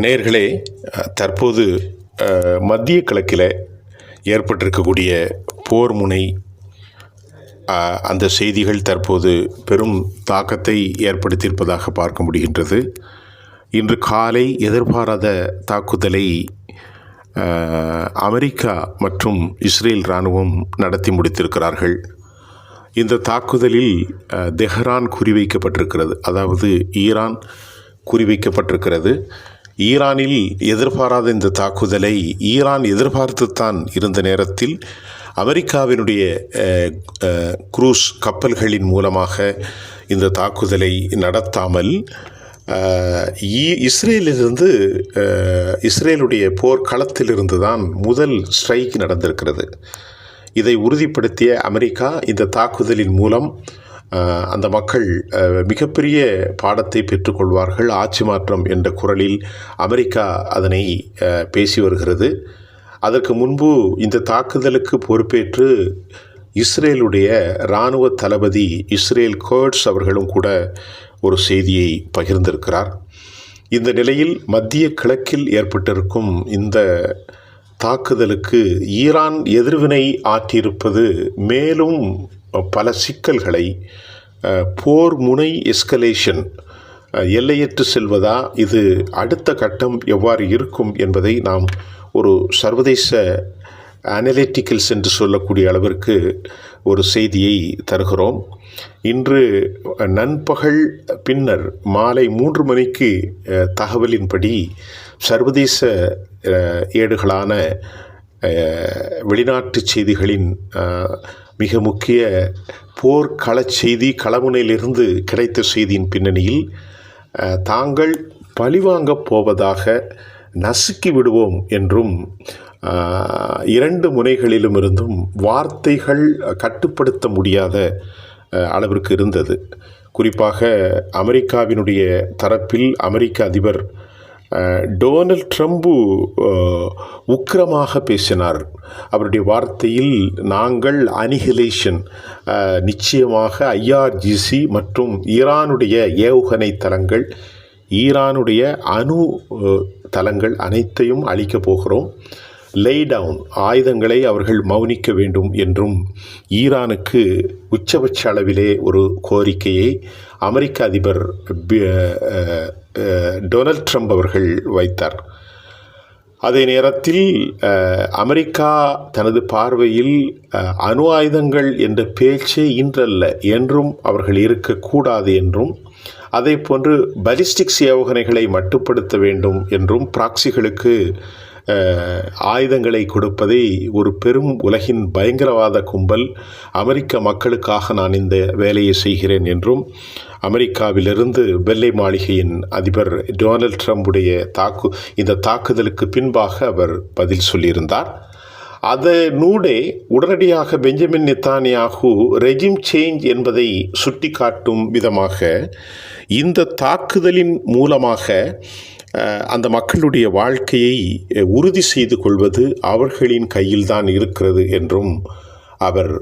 நேயர்களே, தற்போது மத்திய கிழக்கில் ஏற்பட்டிருக்கக்கூடிய போர் முனை, அந்த செய்திகள் தற்போது பெரும் தாக்கத்தை ஏற்படுத்தியிருப்பதாக பார்க்க முடிகின்றது. இன்று காலை எதிர்பாராத தாக்குதலை அமெரிக்கா மற்றும் இஸ்ரேல் இராணுவம் நடத்தி முடித்திருக்கிறார்கள். இந்த தாக்குதலில் தெஹ்ரான் குறிவைக்கப்பட்டிருக்கிறது, அதாவது ஈரான் குறிவைக்கப்பட்டிருக்கிறது. ஈரானில் எதிர்பாராத இந்த தாக்குதலை ஈரான் எதிர்பார்த்துத்தான் இருந்த நேரத்தில் அமெரிக்காவினுடைய குரூஸ் கப்பல்களின் மூலமாக இந்த தாக்குதலை நடத்தாமல் இஸ்ரேலுடைய போர்க்களத்திலிருந்து தான் முதல் ஸ்ட்ரைக் நடந்திருக்கிறது. இதை உறுதிப்படுத்திய அமெரிக்கா இந்த தாக்குதலின் மூலம் அந்த மக்கள் மிகப்பெரிய பாடத்தை பெற்றுக்கொள்வார்கள், ஆட்சி மாற்றம் என்ற குரலில் அமெரிக்கா அதனை பேசி வருகிறது. அதற்கு முன்பு இந்த தாக்குதலுக்கு பொறுப்பேற்று இஸ்ரேலுடைய இராணுவ தளபதி இஸ்ரேல் கர்ட்ஸ் அவர்களும் கூட ஒரு செய்தியை பகிர்ந்திருக்கிறார். இந்த நிலையில் மத்திய கிழக்கில் ஏற்பட்டிருக்கும் இந்த தாக்குதலுக்கு ஈரான் எதிர்வினை ஆற்றியிருப்பது மேலும் பல சிக்கல்களை, போர் முனை எஸ்கலேஷன் எல்லையற்று செல்வதா, இது அடுத்த கட்டம் எவ்வாறு இருக்கும் என்பதை நாம் ஒரு சர்வதேச அனலிட்டிக்கல்ஸ் என்று சொல்லக்கூடிய அளவிற்கு ஒரு செய்தியை தருகிறோம். இன்று நண்பகல் பின்னர் மாலை 3 மணிக்கு தகவலின்படி சர்வதேச ஏடுகளான வெளிநாட்டு செய்திகளின் மிக முக்கிய போர்க்கள செய்தி, களமுனையிலிருந்து கிடைத்த செய்தியின் பின்னணியில் தாங்கள் பழிவாங்கப் போவதாக, நசுக்கி விடுவோம் என்றும் 2 முனைகளிலும் இருந்தும் வார்த்தைகள் கட்டுப்படுத்த முடியாத அளவிற்கு இருந்தது. குறிப்பாக அமெரிக்காவினுடைய தரப்பில் அமெரிக்க அதிபர் டொனால்ட் ட்ரம்ப் உக்கிரமாக பேசினார். அவருடைய வார்த்தையில் நாங்கள் அனிஹிலேஷன், நிச்சயமாக IRGC மற்றும் ஈரானுடைய ஏவுகணை தளங்கள், ஈரானுடைய அணு தளங்கள் அனைத்தையும் அழிக்கப் போகிறோம், லே டவுன், ஆயுதங்களை அவர்கள் மௌனிக்க வேண்டும் என்றும் ஈரானுக்கு உச்சபட்ச அளவிலே ஒரு கோரிக்கையை அமெரிக்க அதிபர் டொனால்ட் ட்ரம்ப் அவர்கள் வைத்தார். அதே நேரத்தில் அமெரிக்கா தனது பார்வையில் அணு ஆயுதங்கள் என்ற பேச்சே இன்றல்ல என்றும் அவர்கள் இருக்கக்கூடாது என்றும், அதே போன்று பலிஸ்டிக்ஸ் ஏவுகணைகளை மட்டுப்படுத்த வேண்டும் என்றும், ப்ராக்சிகளுக்கு ஆயுதங்களை கொடுப்பதை ஒரு பெரும் உலகின் பயங்கரவாத கும்பல், அமெரிக்க மக்களுக்காக நான் இந்த வேலையை செய்கிறேன் என்றும் அமெரிக்காவிலிருந்து வெள்ளை மாளிகையின் அதிபர் டொனால்ட் ட்ரம்புடைய இந்த தாக்குதலுக்கு பின்பாக அவர் பதில் சொல்லியிருந்தார். அதனூடே உடனடியாக பெஞ்சமின் நெத்தானியாகு ரெஜிம் சேஞ்ச் என்பதை சுட்டிக்காட்டும் விதமாக இந்த தாக்குதலின் மூலமாக அந்த மக்களுடைய வாழ்க்கையை உறுதி செய்து கொள்வது அவர்களின் கையில்தான் இருக்கிறது என்றும் அவர்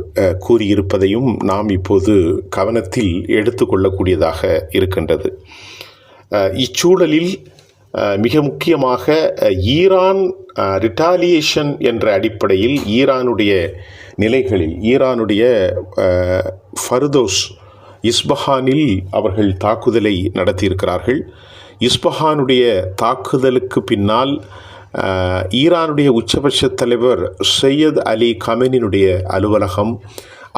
கூறியிருப்பதையும் நாம் இப்போது கவனத்தில் எடுத்துக்கொள்ளக்கூடியதாக இருக்கின்றது. இச்சூழலில் மிக முக்கியமாக ஈரான் ரிட்டாலியேஷன் என்ற அடிப்படையில் ஈரானுடைய நிலைகளில், ஈரானுடைய ஃபர்தோஸ் இஸ்பஹானில் அவர்கள் தாக்குதலை நடத்தியிருக்கிறார்கள். இஸ்பஹானுடைய தாக்குதலுக்கு பின்னால் ஈரானுடைய உச்சபட்ச தலைவர் சையத் அலி கமெனினுடைய அலுவலகம்,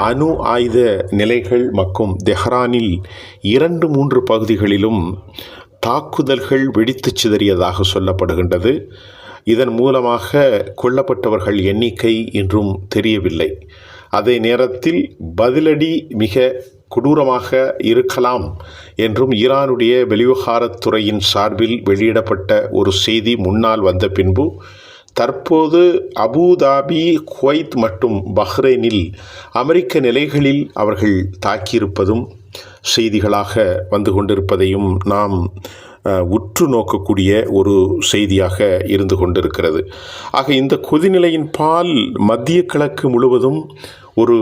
அணு ஆயுத நிலைகள் மற்றும் தெஹ்ரானில் 2-3 பகுதிகளிலும் தாக்குதல்கள் வெடித்து சிதறியதாக சொல்லப்படுகின்றது. இதன் மூலமாக கொல்லப்பட்டவர்கள் எண்ணிக்கை இன்றும் தெரியவில்லை. அதே நேரத்தில் பதிலடி மிக கொடூரமாக இருக்கலாம் என்றும் ஈரானுடைய வெளிவிவகாரத்துறையின் சார்பில் வெளியிடப்பட்ட ஒரு செய்தி முன்னால் வந்த பின்பு தற்போது அபுதாபி, குவைத் மற்றும் பஹ்ரைனில் அமெரிக்க நிலைகளில் அவர்கள் தாக்கியிருப்பதும் செய்திகளாக வந்து கொண்டிருப்பதையும் நாம் உற்று நோக்கக்கூடிய ஒரு செய்தியாக இருந்து கொண்டிருக்கிறது. ஆக இந்த கொதிநிலையின் பால் மத்திய கிழக்கு முழுவதும் ஒரு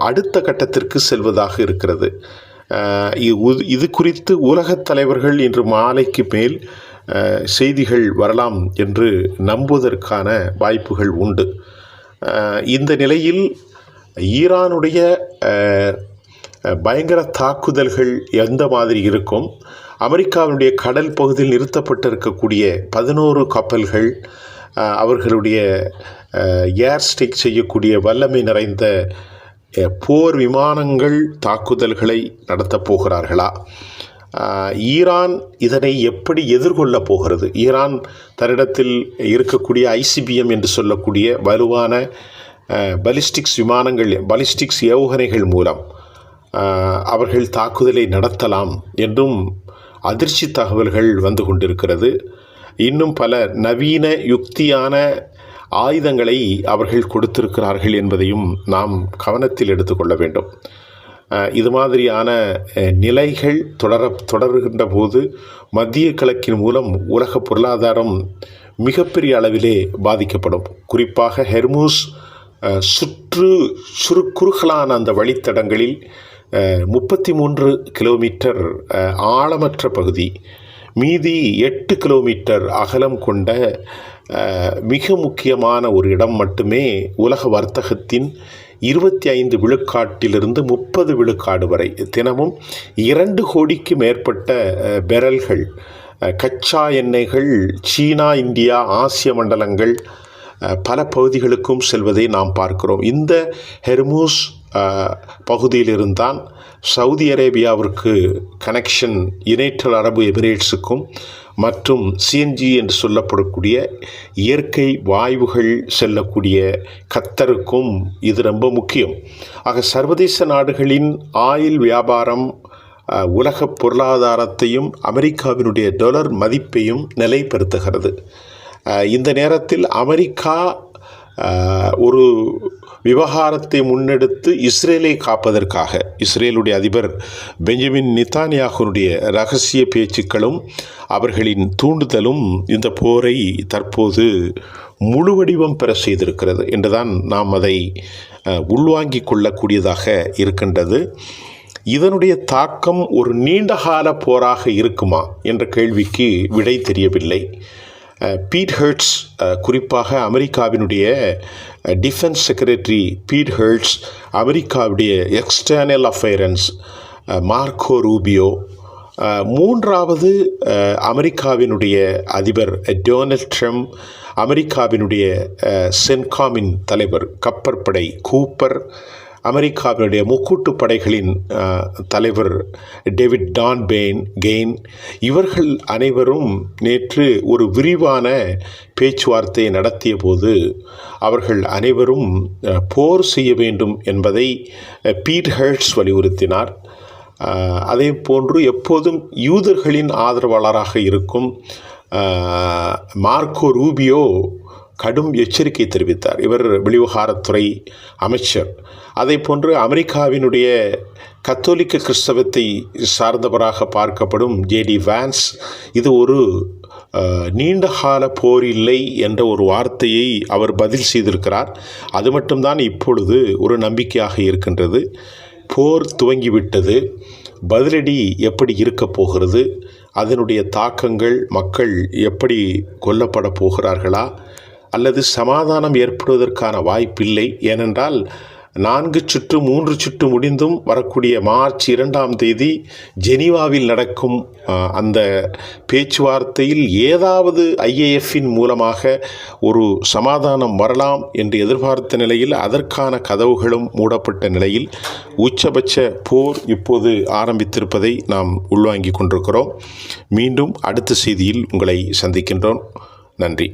அடுத்த கட்டத்திற்கு செல்வதாக இருக்கிறது. இது குறித்து உலகத் தலைவர்கள் இன்று மாலைக்கு மேல் செய்திகள் வரலாம் என்று நம்புவதற்கான வாய்ப்புகள் உண்டு. இந்த நிலையில் ஈரானுடைய பயங்கர தாக்குதல்கள் எந்த மாதிரி இருக்கும், அமெரிக்காவினுடைய கடல் பகுதியில் நிறுத்தப்பட்டிருக்கக்கூடிய 11 கப்பல்கள் அவர்களுடைய ஏர் ஸ்ட்ரைக் செய்யக்கூடிய வல்லமை நிறைந்த போர் விமானங்கள் தாக்குதல்களை நடத்தப் போகிறார்களா? ஈரான் இதனை எப்படி எதிர்கொள்ளப் போகிறது? ஈரான் தன்னிடத்தில் இருக்கக்கூடிய ICBM என்று சொல்லக்கூடிய வலுவான பலிஸ்டிக்ஸ் ஏவுகணைகள் மூலம் அவர்கள் தாக்குதலை நடத்தலாம் என்றும் அதிர்ச்சி தகவல்கள் வந்து கொண்டிருக்கிறது. இன்னும் பல நவீன யுக்தியான ஆயுதங்களை அவர்கள் கொடுத்திருக்கிறார்கள் என்பதையும் நாம் கவனத்தில் எடுத்துக்கொள்ள வேண்டும். இது மாதிரியான நிலைகள் தொடர்கின்ற போது மத்திய கிழக்கின் மூலம் உலக பொருளாதாரம் மிகப்பெரிய அளவிலே பாதிக்கப்படும். குறிப்பாக ஹெர்மூஸ் குறுகலான அந்த வழித்தடங்களில் 33 கிலோமீட்டர் ஆழமற்ற பகுதி, மீதி 8 கிலோமீட்டர் அகலம் கொண்ட மிக முக்கியமான ஒரு இடம் மட்டுமே உலக வர்த்தகத்தின் 25 விழுக்காட்டிலிருந்து 30 விழுக்காடு வரை தினமும் 2 கோடிக்கு மேற்பட்ட பெரல்கள் கச்சா எண்ணெய்கள் சீனா, இந்தியா, ஆசிய மண்டலங்கள் பல பகுதிகளுக்கும் செல்வதை நாம் பார்க்கிறோம். இந்த ஹெர்மூஸ் பகுதியிலிருந்தான் சவுதி அரேபியாவிற்கு கனெக்ஷன், யுனைடெட் அரபு எமிரேட்ஸுக்கும் மற்றும் CNG என்று சொல்லப்படக்கூடிய இயற்கை வாயுகள் செல்லக்கூடிய கத்தருக்கும் இது ரொம்ப முக்கியம். ஆக சர்வதேச நாடுகளின் ஆயில் வியாபாரம் உலக பொருளாதாரத்தையும் அமெரிக்காவினுடைய டாலர் மதிப்பையும் நிலைப்படுத்துகிறது. இந்த நேரத்தில் அமெரிக்கா ஒரு விவகாரத்தை முன்னெடுத்து இஸ்ரேலை காப்பதற்காக இஸ்ரேலுடைய அதிபர் பெஞ்சமின் நெதன்யாகுனுடைய இரகசிய பேச்சுக்களும் அவர்களின் தூண்டுதலும் இந்த போரை தற்போது முழு வடிவம் பெற செய்திருக்கிறது என்றுதான் நாம் அதை உள்வாங்கிக் கொள்ளக்கூடியதாக இருக்கின்றது. இதனுடைய தாக்கம் ஒரு நீண்டகால போராக இருக்குமா என்ற கேள்விக்கு விடை தெரியவில்லை. பீட் ஹெர்ட்ஸ், குறிப்பாக அமெரிக்காவினுடைய டிஃபென்ஸ் செக்ரட்டரி பீட் ஹெர்ட்ஸ், அமெரிக்காவுடைய எக்ஸ்டர்னல் அஃபேர்ஸ் மார்க்கோ ரூபியோ, மூன்றாவது அமெரிக்காவினுடைய அதிபர் டொனால்ட் ட்ரம்ப், அமெரிக்காவினுடைய சென்காமின் தலைவர் கப்பற்படை கூப்பர், அமெரிக்காவினுடைய முக்கூட்டு படைகளின் தலைவர் டேவிட் கெயின், இவர்கள் அனைவரும் நேற்று ஒரு விரிவான பேச்சுவார்த்தையை நடத்திய போது அவர்கள் அனைவரும் போர் செய்ய வேண்டும் என்பதை பீட் ஹெர்ட்ஸ் வலியுறுத்தினார். அதே போன்று எப்போதும் யூதர்களின் ஆதரவாளராக இருக்கும் மார்க்கோ ரூபியோ கடும் எச்சரிக்கை தெரிவித்தார். இவர் வெளிவிவகாரத்துறை அமைச்சர். அதே போன்று அமெரிக்காவினுடைய கத்தோலிக்க கிறிஸ்தவத்தை சார்ந்தவராக பார்க்கப்படும் JD வான்ஸ் இது ஒரு நீண்டகால போர் இல்லை என்ற ஒரு வார்த்தையை அவர் பதில் செய்திருக்கிறார். அது மட்டும்தான் இப்பொழுது ஒரு நம்பிக்கையாக இருக்கின்றது. போர் துவங்கிவிட்டது. பதிலடி எப்படி இருக்கப் போகிறது, அதனுடைய தாக்கங்கள், மக்கள் எப்படி கொல்லப்பட போகிறார்களா அல்லது சமாதானம் ஏற்படுவதற்கான வாய்ப்பில்லை. ஏனென்றால் 4 சுற்று 3 சுற்று முடிந்தும் வரக்கூடிய மார்ச் 2ஆம் தேதி ஜெனீவாவில் நடக்கும் அந்த பேச்சுவார்த்தையில் ஏதாவது IAFின் மூலமாக ஒரு சமாதானம் வரலாம் என்று எதிர்பார்த்த நிலையில் அதற்கான கதவுகளும் மூடப்பட்ட நிலையில் உச்சபட்ச போர் இப்போது ஆரம்பித்திருப்பதை நாம் உள்வாங்கிக் கொண்டிருக்கிறோம். மீண்டும் அடுத்த செய்தியில் உங்களை சந்திக்கின்றோம். நன்றி.